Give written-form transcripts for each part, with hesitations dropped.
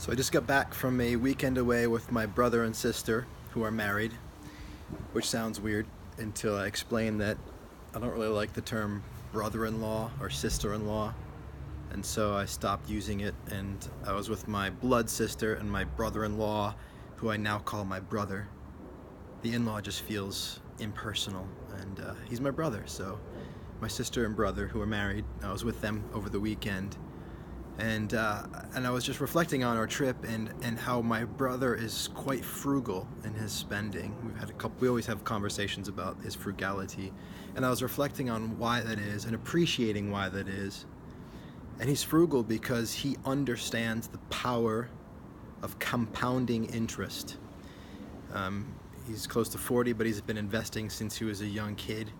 So I just got back from a weekend away with my brother and sister who are married, which sounds weird until I explain that I don't really like the term brother-in-law or sister-in-law, and so I stopped using it, and I was with my blood sister and my brother-in-law, who I now call my brother. The in-law just feels impersonal, and he's my brother, so my sister and brother who are married, I was with them over the weekend, and I was just reflecting on our trip and how my brother is quite frugal in his spending. We always have conversations about his frugality, and I was reflecting on why that is and appreciating why that is. And he's frugal because he understands the power of compounding interest. He's close to 40, but he's been investing since he was a young kid.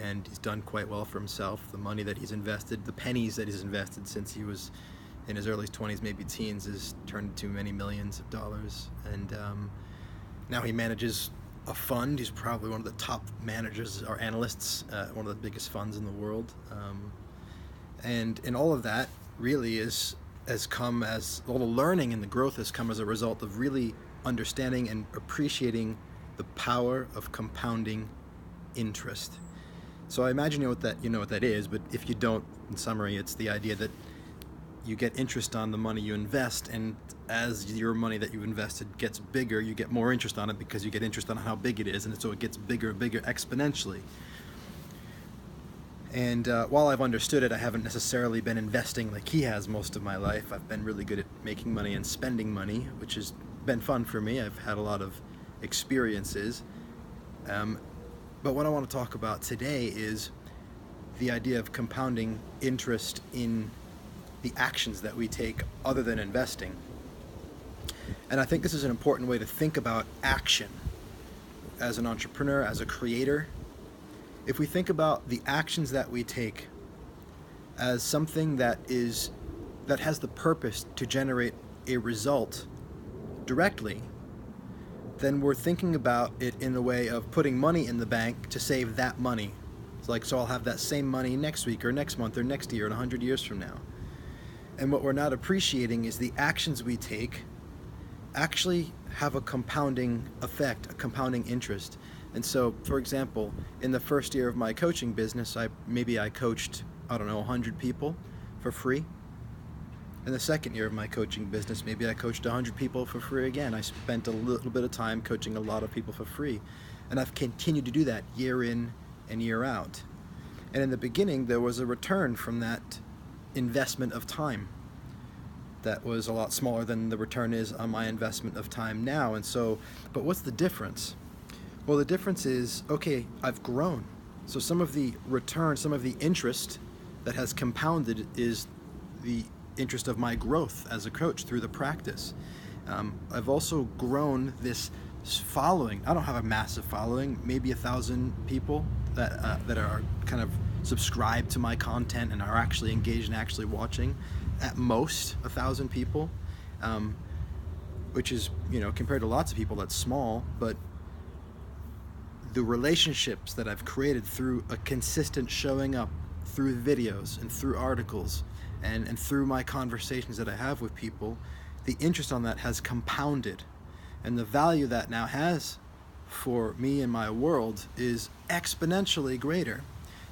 And he's done quite well for himself. The money that he's invested, the pennies that he's invested since he was in his early 20s, maybe teens, has turned into many millions of dollars. And now he manages a fund. He's probably one of the top managers or analysts at one of the biggest funds in the world. And all of that really has come as all the learning and the growth has come as a result of really understanding and appreciating the power of compounding interest. So I imagine you know what that is, but if you don't, in summary, it's the idea that you get interest on the money you invest, and as your money that you invested gets bigger, you get more interest on it because you get interest on how big it is, and so it gets bigger and bigger exponentially. And while I've understood it, I haven't necessarily been investing like he has most of my life. I've been really good at making money and spending money, which has been fun for me. I've had a lot of experiences. But what I want to talk about today is the idea of compounding interest in the actions that we take other than investing. And I think this is an important way to think about action as an entrepreneur, as a creator. If we think about the actions that we take as something that has the purpose to generate a result directly, then we're thinking about it in the way of putting money in the bank to save that money. So I'll have that same money next week or next month or next year and 100 years from now. And what we're not appreciating is the actions we take actually have a compounding effect, a compounding interest. And so, for example, in the first year of my coaching business, I coached, 100 people for free. In the second year of my coaching business, maybe I coached 100 people for free again. I spent a little bit of time coaching a lot of people for free. And I've continued to do that year in and year out. And in the beginning, there was a return from that investment of time that was a lot smaller than the return is on my investment of time now. And so, but what's the difference? Well, the difference is, okay, I've grown. So some of the return, some of the interest that has compounded is the interest of my growth as a coach through the practice. I've also grown this following. I don't have a massive following, maybe 1,000 people that are kind of subscribed to my content and are actually engaged and actually watching. At most 1,000 people, which is, compared to lots of people, that's small, but the relationships that I've created through a consistent showing up through videos and through articles and through my conversations that I have with people, the interest on that has compounded. And the value that now has for me and my world is exponentially greater.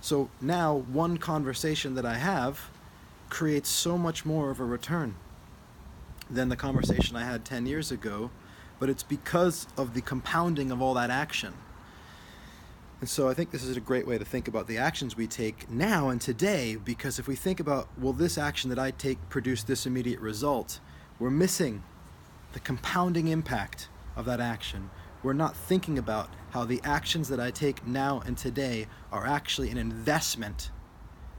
So now one conversation that I have creates so much more of a return than the conversation I had 10 years ago, but it's because of the compounding of all that action. And so I think this is a great way to think about the actions we take now and today, because if we think about, will this action that I take produce this immediate result, we're missing the compounding impact of that action. We're not thinking about how the actions that I take now and today are actually an investment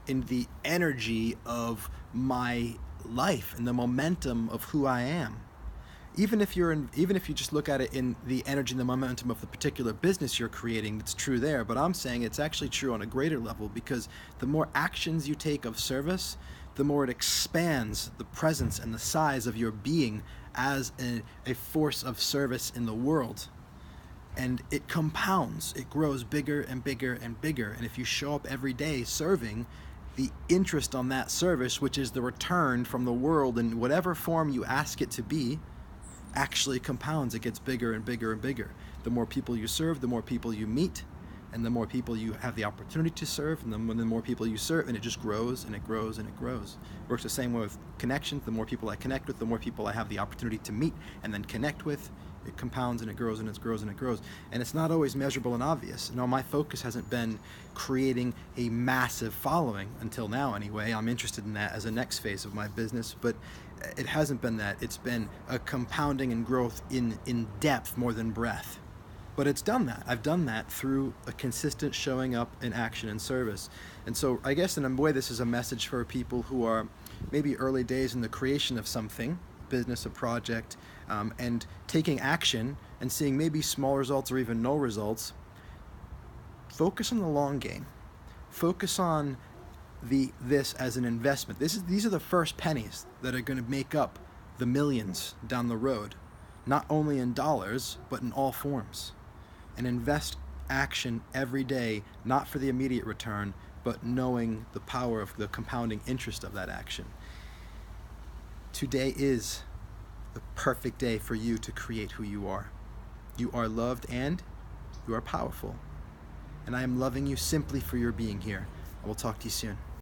in the energy of my life and the momentum of who I am. Even if you just look at it in the energy and the momentum of the particular business you're creating, it's true there. But I'm saying it's actually true on a greater level, because the more actions you take of service, the more it expands the presence and the size of your being as a force of service in the world. And it compounds. It grows bigger and bigger and bigger. And if you show up every day serving, the interest on that service, which is the return from the world in whatever form you ask it to be, actually compounds. It gets bigger and bigger and bigger. The more people you serve, the more people you meet, and the more people you have the opportunity to serve, and the more people you serve, and it just grows and it grows and it grows. It works the same way with connections. The more people I connect with, the more people I have the opportunity to meet and then connect with. It compounds and it grows and it grows and it grows. And it's not always measurable and obvious. No, my focus hasn't been creating a massive following until now anyway. I'm interested in that as a next phase of my business, but it hasn't been that. It's been a compounding and growth in depth more than breadth. But it's done that. I've done that through a consistent showing up in action and service. And so I guess in a way this is a message for people who are maybe early days in the creation of something, business, a project, and taking action and seeing maybe small results or even no results. Focus on the long game. Focus on this as an investment. These are the first pennies that are going to make up the millions down the road, not only in dollars, but in all forms. And invest action every day, not for the immediate return, but knowing the power of the compounding interest of that action. Today is the perfect day for you to create who you are. You are loved and you are powerful. And I am loving you simply for your being here. I will talk to you soon.